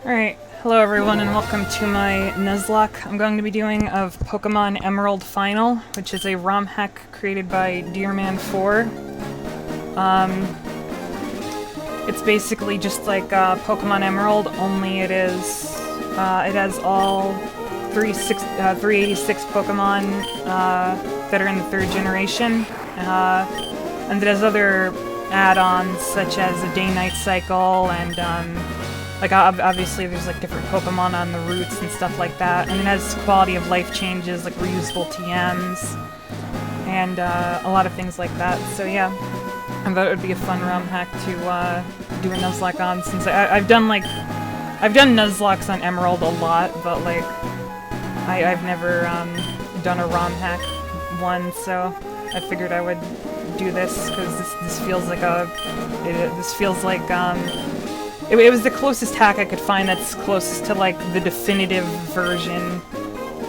Alright, hello everyone and welcome to my Nuzlocke. I'm going to be doing of Pokemon Emerald Final, which is a ROM hack created by Deerman4. It's basically just like Pokemon Emerald, only it has all 386 Pokemon that are in the 3rd generation, and it has other add-ons such as a day-night cycle and like, obviously there's, like, different Pokemon on the routes and stuff like that, and it has quality of life changes, like reusable TMs, and a lot of things like that, so yeah. I thought it would be a fun ROM hack to do a Nuzlocke on, since I've done Nuzlockes on Emerald a lot, but, like, I've never done a ROM hack one, so I figured I would do this, because this feels like it was the closest hack I could find that's closest to, like, the definitive version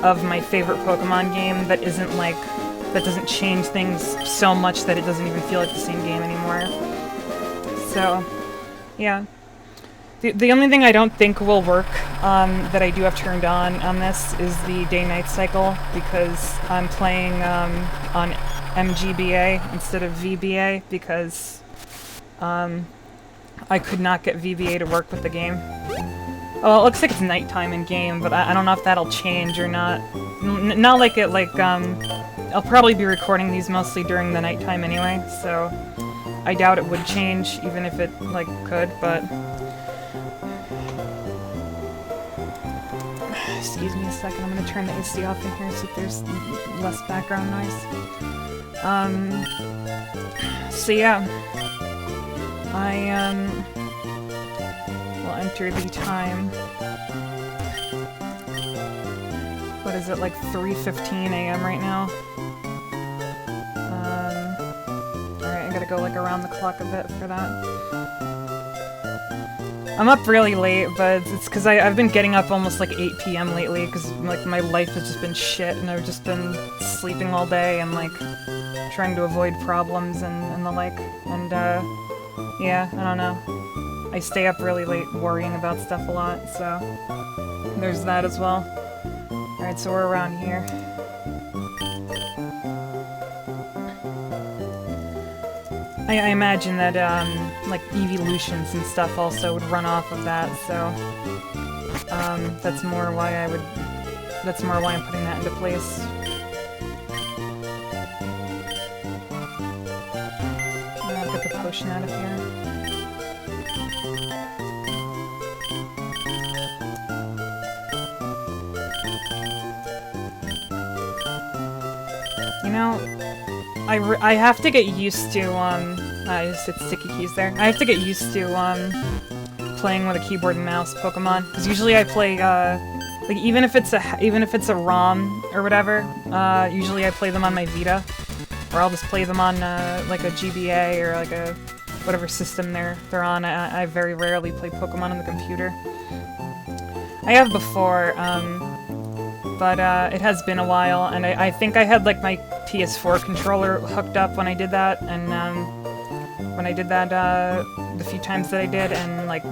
of my favorite Pokemon game that isn't, like, that doesn't change things so much that it doesn't even feel like the same game anymore. So, yeah. The only thing I don't think will work, that I do have turned on this, is the day-night cycle, because I'm playing, on MGBA instead of VBA, because, I could not get VBA to work with the game. Well, it looks like it's nighttime in game, but I don't know if that'll change or not. Not like it, like, I'll probably be recording these mostly during the nighttime anyway, so I doubt it would change, even if it, like, could, but... Excuse me a second, I'm gonna turn the AC off in here, see if there's less background noise. So yeah. I, will enter the time. What is it, like 3:15 a.m. right now? Alright, I gotta go, like, around the clock a bit for that. I'm up really late, but it's because I've been getting up almost, like, 8 p.m. lately, because, like, my life has just been shit, and I've just been sleeping all day and, like, trying to avoid problems and the like, and, yeah, I don't know. I stay up really late worrying about stuff a lot, so there's that as well. Alright, so we're around here. I imagine that, like, evolutions and stuff also would run off of that, so, that's more why I'm putting that into place. I'll get the potion out of here. You know, I have to get used to, I just hit sticky keys there. I have to get used to, playing with a keyboard and mouse Pokemon, because usually I play, like, even if it's a ROM or whatever, usually I play them on my Vita, or I'll just play them on, like a GBA or, like, a whatever system they're on. I very rarely play Pokemon on the computer. I have before, but it has been a while, and I think I had, like, my PS4 controller hooked up when I did that, and the few times that I did, and, like,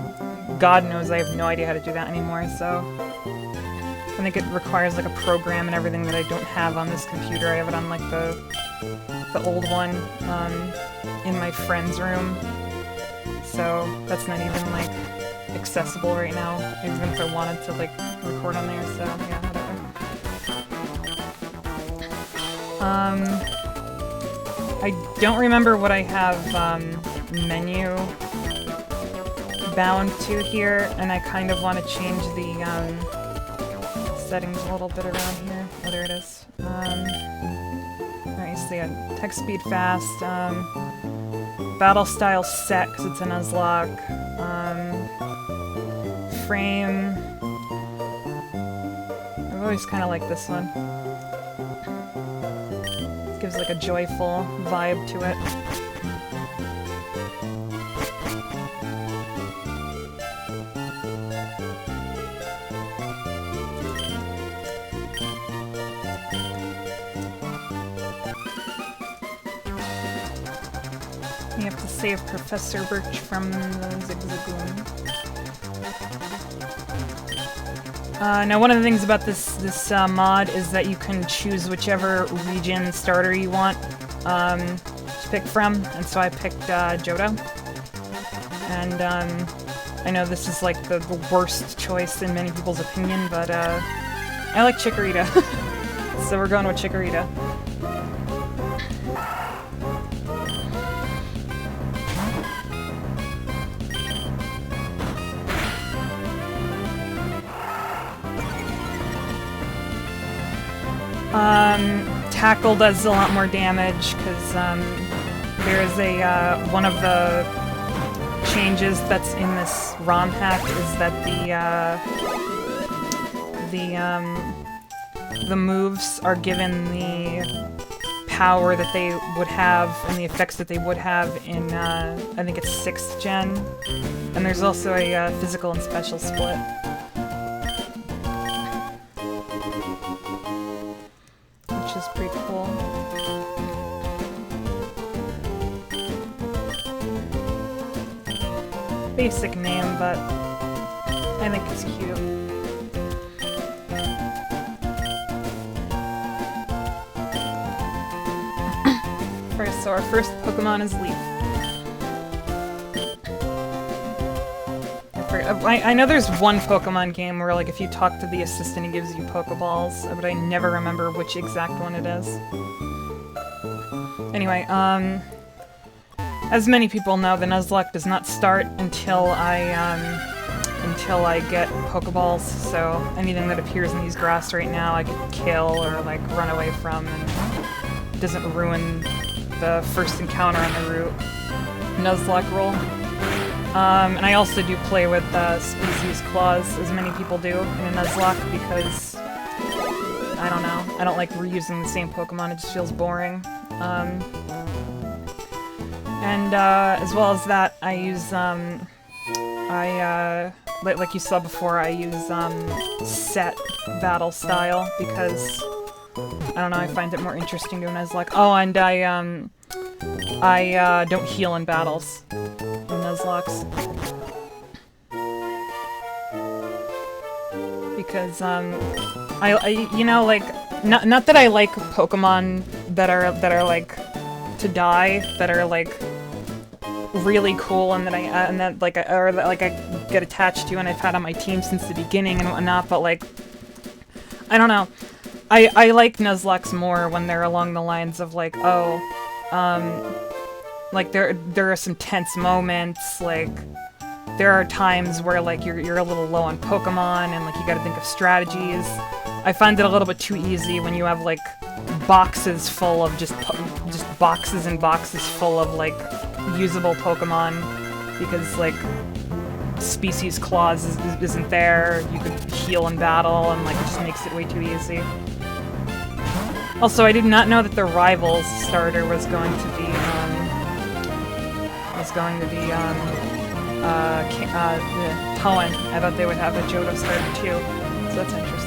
God knows I have no idea how to do that anymore, so I think it requires, like, a program and everything that I don't have on this computer. I have it on, like, the old one, in my friend's room, so that's not even, like, accessible right now, even if I wanted to, like, record on there, so yeah, whatever. I don't remember what I have, menu bound to here, and I kind of want to change the, settings a little bit around here. Oh, there it is. Alright, so yeah, text speed fast, battle style set, because it's a Nuzlocke, frame... I've always kind of liked this one. Gives, like, a joyful vibe to it. You have to save Professor Birch from the Zigzagoon. Now one of the things about this mod is that you can choose whichever region starter you want to pick from, and so I picked Johto. And I know this is like the worst choice in many people's opinion, but I like Chikorita. So we're going with Chikorita. Tackle does a lot more damage because there is a one of the changes that's in this ROM hack is that the moves are given the power that they would have and the effects that they would have in I think it's 6th gen, and there's also a physical and special split. Which is pretty cool. Basic name, but I think it's cute. Alright, so our first Pokemon is Leaf. I know there's one Pokemon game where, like, if you talk to the assistant, he gives you Pokeballs, but I never remember which exact one it is. Anyway, as many people know, the Nuzlocke does not start until I get Pokeballs, so anything that appears in these grass right now I can kill or, like, run away from, and it doesn't ruin the first encounter on the route. Nuzlocke roll. And I also do play with Species Claws, as many people do, in a Nuzlocke, because, I don't know, I don't like reusing the same Pokemon, it just feels boring. And as well as that, I use, like you saw before, I use set battle style, because, I don't know, I find it more interesting to a Nuzlocke. Oh, and I don't heal in battles. Nuzlocks. Because, you know, like, not that I like Pokemon that are like, to die, that are, like, really cool and that I get attached to and I've had on my team since the beginning and whatnot, but, like, I don't know. I like Nuzlocks more when they're along the lines of, like, oh, like, there are some tense moments, like, there are times where, like, you're a little low on Pokemon, and, like, you gotta think of strategies. I find it a little bit too easy when you have, like, boxes full of just boxes and boxes full of, like, usable Pokemon, because, like, Species Claws isn't there, you could heal in battle, and, like, it just makes it way too easy. Also, I did not know that the Rivals starter was going to be, Toen. I thought they would have a Johto starter too, so that's interesting.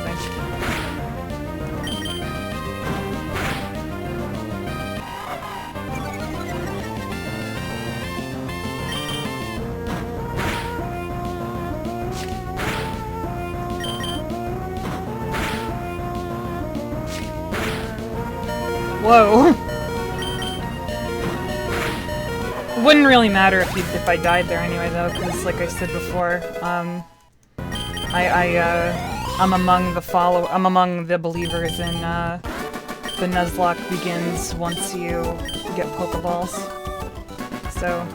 Whoa! Wouldn't really matter if I died there anyway, though, because, like I said before, I'm among the believers in the Nuzlocke begins once you get Pokeballs. So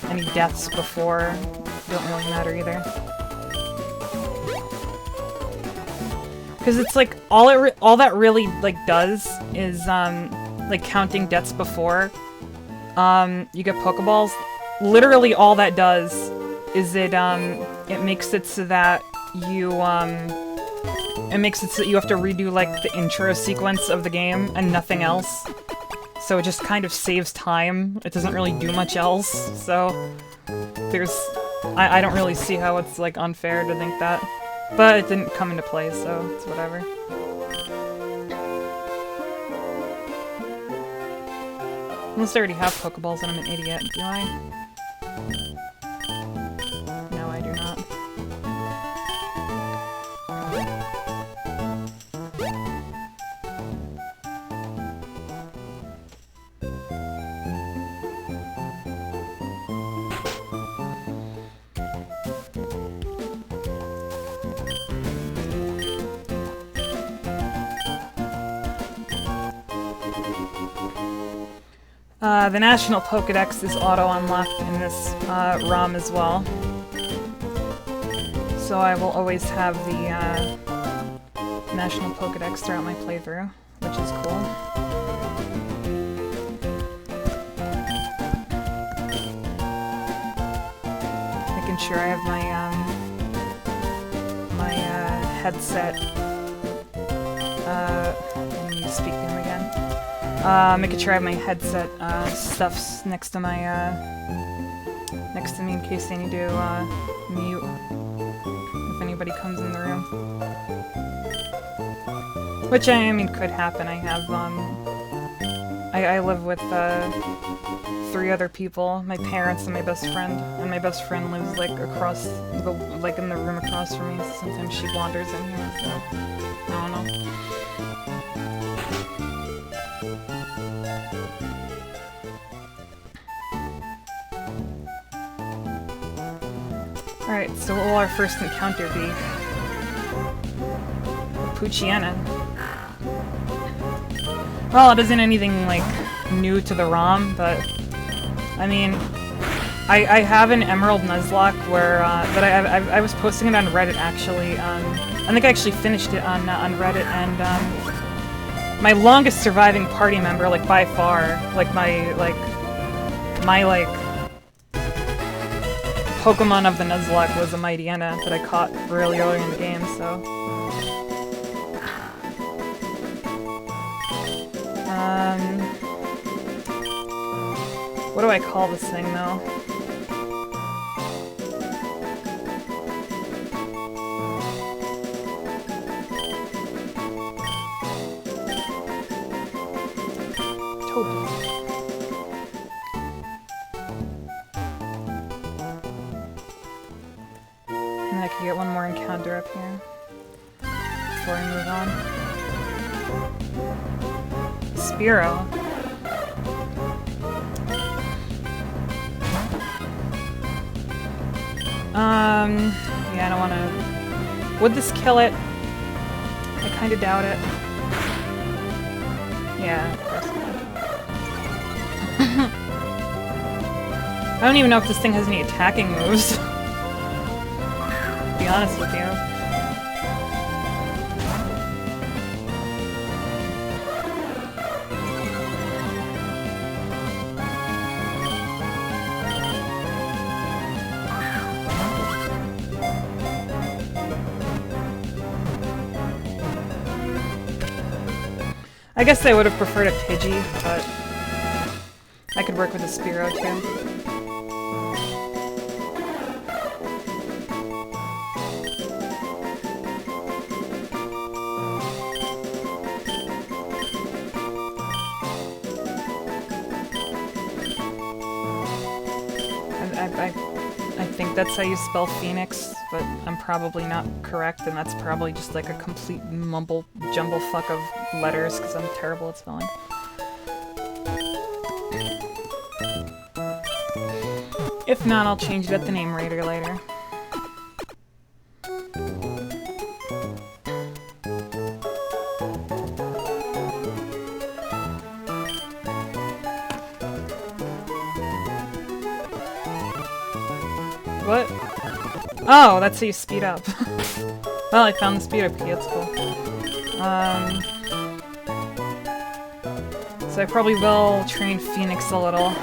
any deaths before don't really matter either. Because it's like all that really like does is like counting deaths before. You get Pokeballs. Literally all that does is it makes it so that you have to redo like the intro sequence of the game and nothing else. So it just kind of saves time. It doesn't really do much else. So I don't really see how it's like unfair to think that. But it didn't come into play, so it's whatever. Unless I already have Pokeballs and I'm an idiot, do I? No, I do not. The National Pokedex is auto-unlocked in this ROM as well. So I will always have the National Pokedex throughout my playthrough, which is cool. Making sure I have my headset. Let me speak to him again. Making sure I have my headset stuffs next to my next to me in case I need to mute if anybody comes in the room. Which I mean could happen. I have I live with 3 other people, my parents and my best friend lives like across the in the room across from me, so sometimes she wanders in here, so I don't know. Alright, so what will our first encounter be? Poochyena. Well, it isn't anything, like, new to the ROM, but... I mean... I have an Emerald Nuzlocke where, that I was posting it on Reddit, actually. I think I actually finished it on Reddit, and, my longest surviving party member, like, by far, like, my Pokémon of the Nuzlocke was a Mightyena that I caught really early in the game, so... What do I call this thing, though? Toby. And I can get one more encounter up here before I move on. Spearow. Yeah, I don't wanna... Would this kill it? I kinda doubt it. Yeah, of course not. I don't even know if this thing has any attacking moves. To be honest with you. I guess I would have preferred a Pidgey, but I could work with a Spearow too. I think that's how you spell Phoenix, but I'm probably not correct, and that's probably just like a complete jumble fuck of letters, because I'm terrible at spelling. If not, I'll change it at the name rater later. What? Oh, that's how you speed up. Well, I found the speed up key, that's cool. So I probably will train Phoenix a little.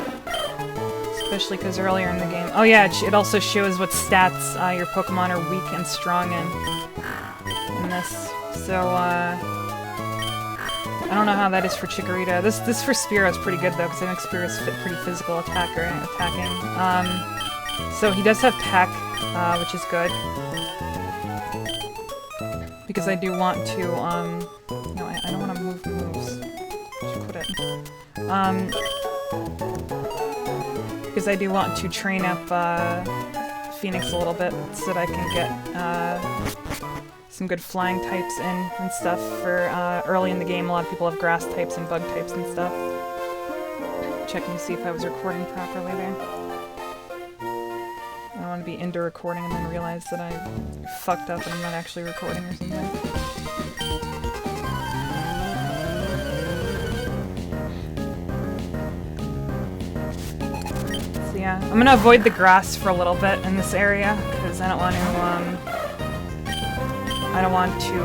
Especially because earlier in the game... Oh yeah, it also shows what stats your Pokemon are weak and strong in this. So, I don't know how that is for Chikorita. This for Spearow is pretty good though, because I think Spearow's pretty physical attacking. So he does have Peck, which is good. Because I do want to, no, I don't want to move moves. Just put it. Because I do want to train up, Phoenix a little bit, so that I can get, some good flying types in and stuff for, early in the game. A lot of people have grass types and bug types and stuff. Checking to see if I was recording properly there. I don't want to be into recording and then realize that I fucked up and I'm not actually recording or something. I'm gonna avoid the grass for a little bit in this area, because I don't want to,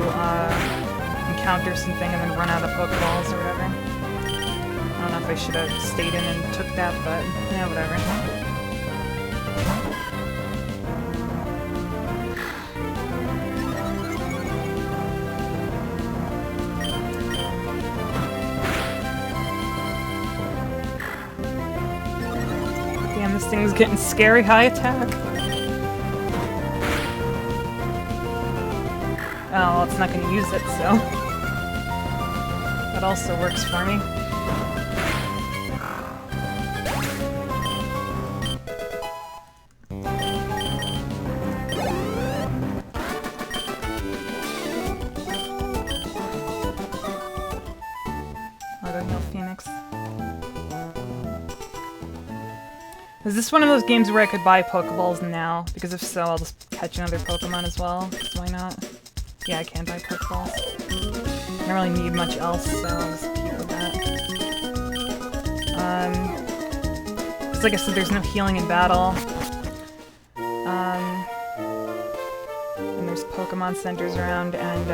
encounter something and then run out of Pokeballs or whatever. I don't know if I should have stayed in and took that, but, yeah, whatever. Damn, this thing's getting scary high attack. Oh, well, it's not gonna use it, so... that also works for me. I'll go heal Phoenix. Is this one of those games where I could buy Pokeballs now? Because if so, I'll just catch another Pokemon as well. Why not? Yeah, I can buy Pokeballs. I don't really need much else, so I'll just keep with that. Because like I said, there's no healing in battle. And there's Pokemon centers around, and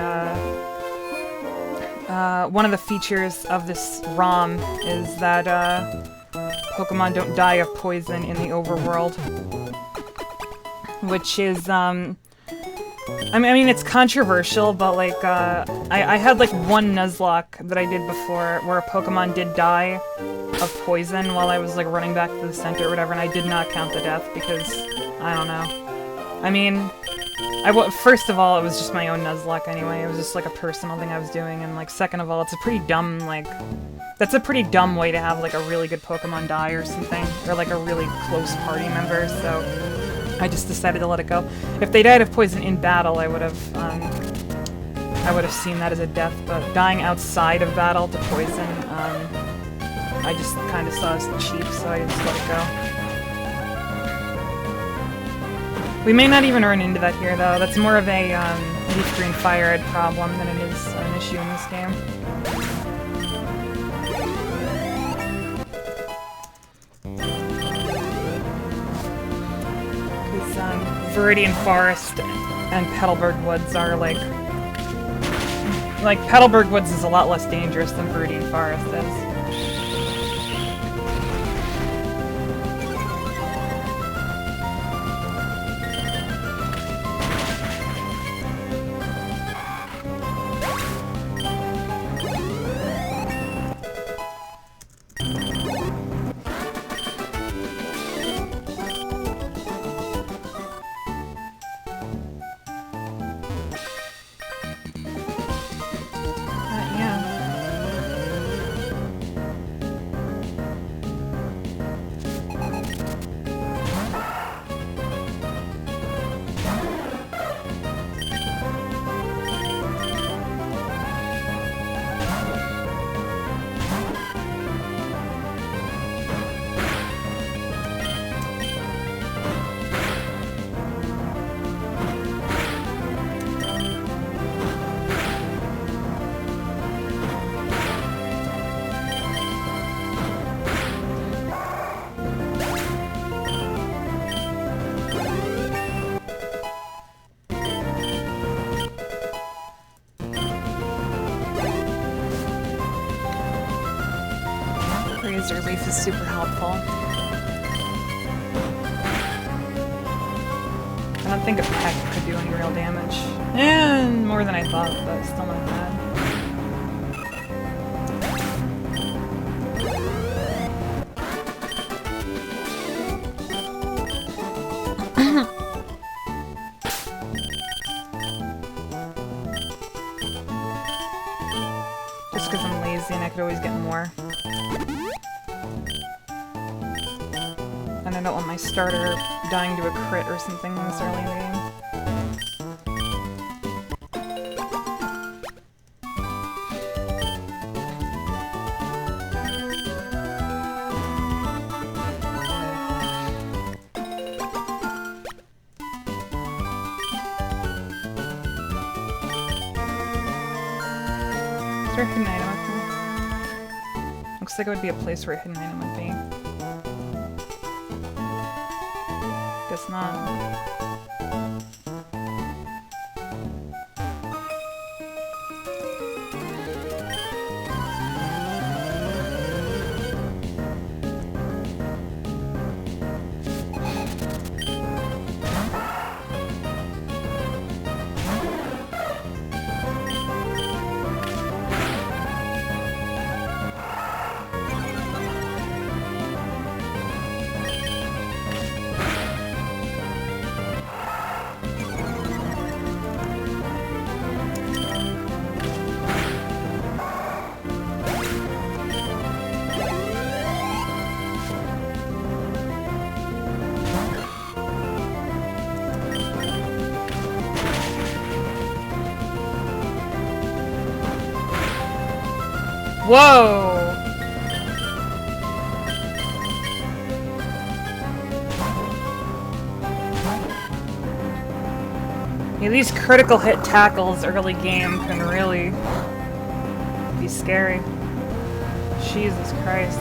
one of the features of this ROM is that Pokemon don't die of poison in the overworld. Which is, I mean, it's controversial, but, like, I had, like, one Nuzlocke that I did before where a Pokemon did die of poison while I was, like, running back to the center or whatever, and I did not count the death because, I don't know. I mean, first of all, it was just my own Nuzlocke anyway. It was just, like, a personal thing I was doing, and, like, second of all, it's a pretty dumb, like... That's a pretty dumb way to have, like, a really good Pokemon die or something, or, like, a really close party member, so... I just decided to let it go. If they died of poison in battle, I would have seen that as a death, but dying outside of battle to poison, I just kind of saw as cheap, so I just let it go. We may not even run into that here, though. That's more of a Leaf Green Fire Red problem than it is an issue in this game. Viridian Forest and Petalburg Woods are like Petalburg Woods is a lot less dangerous than Viridian Forest is. Razor Leaf is super helpful. I don't think a peck could do any real damage. And more than I thought, but still not bad. Just because I'm lazy and I could always get more. And I don't want my starter dying to a crit or something this early in the game. Is there a hidden item up here? Looks like it would be a place where a hidden item would be. guess not. Whoa! Yeah, these critical hit tackles early game can really be scary. Jesus Christ.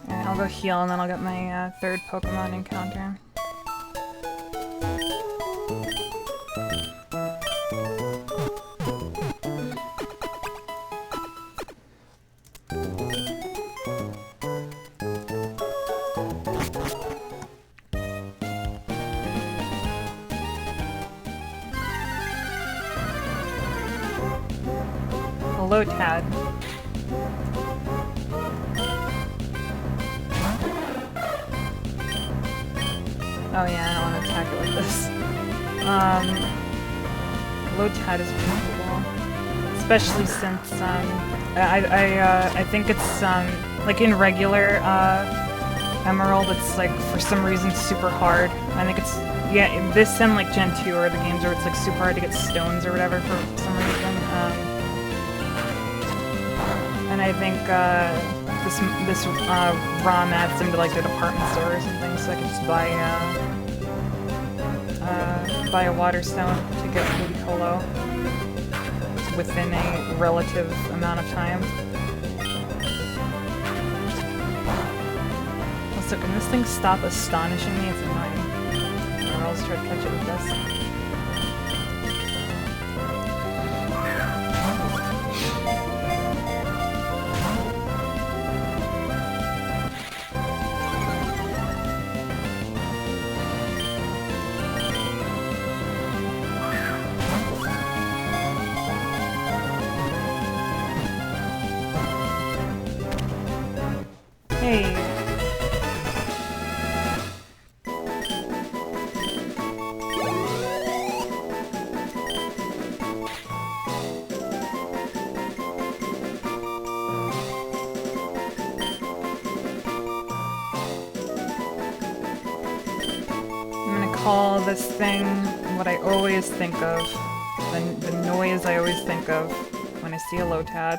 I'll go heal and then I'll get my third Pokemon encounter. Hello, Tad. Oh yeah, I don't want to attack it like this. Low Tad is beautiful, especially since I think it's like in regular Emerald, it's like for some reason super hard. I think it's this and like Gen 2 are the games where it's like super hard to get stones or whatever for some reason. And I think this ROM adds into like the department stores and things, so I can just buy a water stone to get Ludicolo within a relative amount of time. Also, can this thing stop astonishing me? It's annoying. Or else try to catch it with this. Hey. I'm gonna call this thing what I always think of, the noise I always think of when I see a Lotad.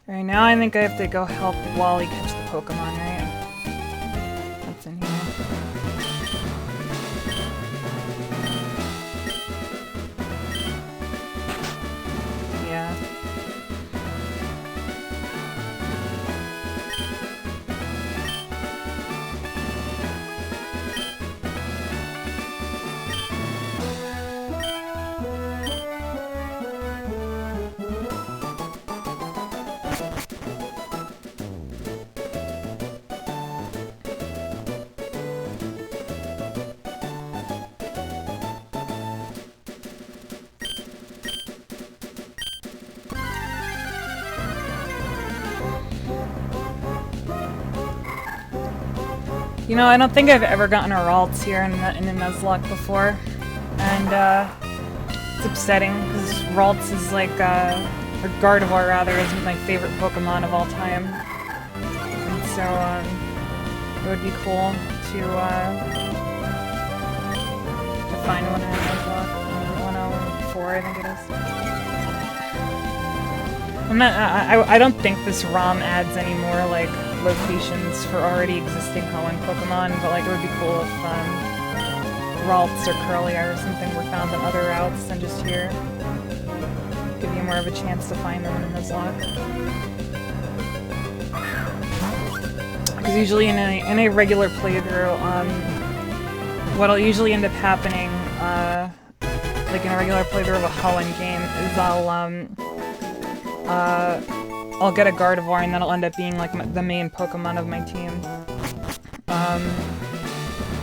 Alright, now I think I have to go help Wally catch the Pokemon, right? What's in here? Yeah. You know, I don't think I've ever gotten a Ralts here in a Nuzlocke before, and it's upsetting because Ralts is like, or Gardevoir rather, is my favorite Pokemon of all time. And so, it would be cool to find one in a Nuzlocke. 104, I think it is. I don't think this ROM adds any more, like, locations for already existing Hoenn Pokemon, but, like, it would be cool if, Ralts or Curlia or something were found on other routes than just here. Give you more of a chance to find them in Nuzlocke. Because usually in a regular playthrough, what'll usually end up happening, like in a regular playthrough of a Hoenn game, is I'll get a Gardevoir and that'll end up being like the main Pokemon of my team.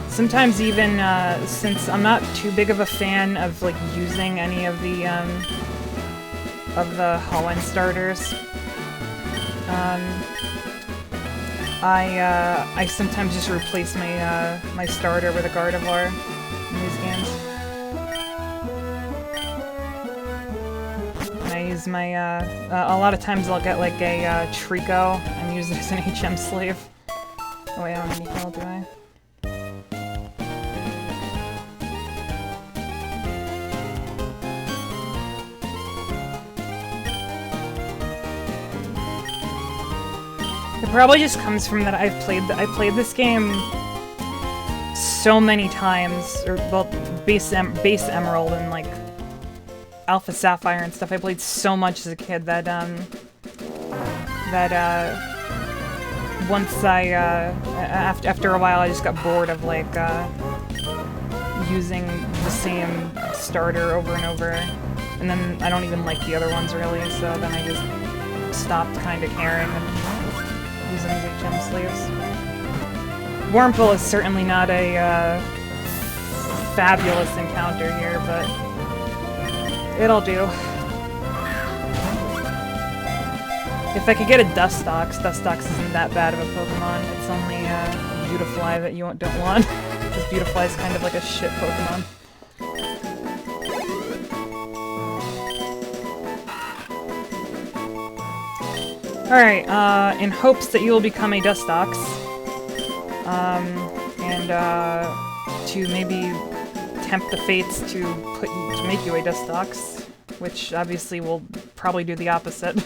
Sometimes even, since I'm not too big of a fan of like using any of the Hoenn starters, I sometimes just replace my my starter with a Gardevoir in these games. And I use my a lot of times I'll get like a Trico and use it as an HM slave. Oh wait, I don't have any heal, do I? It probably just comes from that I played this game so many times, or well, base Emerald and like Alpha Sapphire and stuff. I played so much as a kid that once I after a while I just got bored of like using the same starter over and over, and then I don't even like the other ones really. So then I just stopped kind of caring and using these HM slaves. Wurmple is certainly not a fabulous encounter here, but it'll do. If I could get a Dustox isn't that bad of a Pokemon. It's only Beautifly that you don't want, because Beautifly is kind of like a shit Pokemon. Alright, in hopes that you will become a Dustox, and to maybe tempt the fates to make you a Dustox, which obviously will probably do the opposite.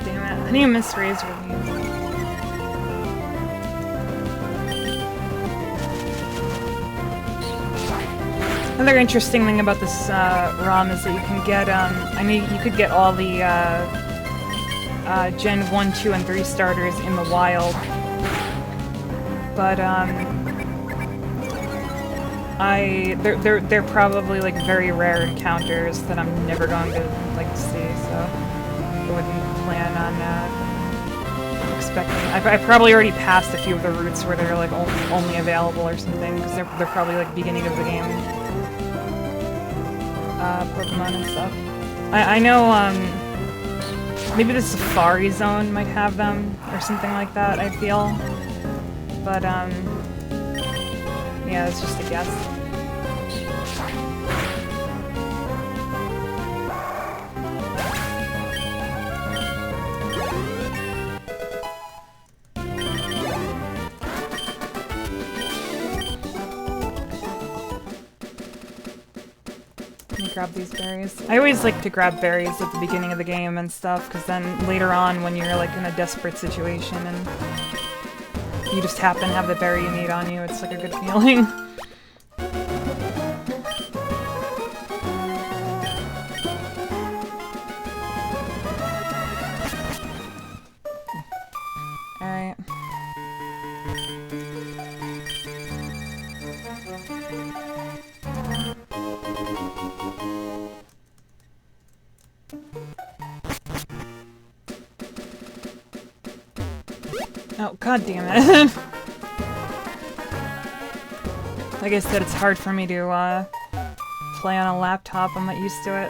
Damn it. I need to miss Razor Leaf. Another interesting thing about this ROM is that you can get, I mean, you could get all the Gen 1, 2, and 3 starters in the wild, but they're probably like very rare encounters that I'm never going to like see, so I wouldn't plan on expecting. I probably already passed a few of the routes where they're like only available or something, because they're probably like beginning of the game Pokemon and stuff. I know maybe the Safari Zone might have them or something like that, I feel, but yeah, it's just a guess. Grab these berries. I always like to grab berries at the beginning of the game and stuff, because then later on when you're like in a desperate situation and you just happen to have the berry you need on you, it's like a good feeling. Alright. Oh, god damn it. Like I said, it's hard for me to play on a laptop. I'm not used to it.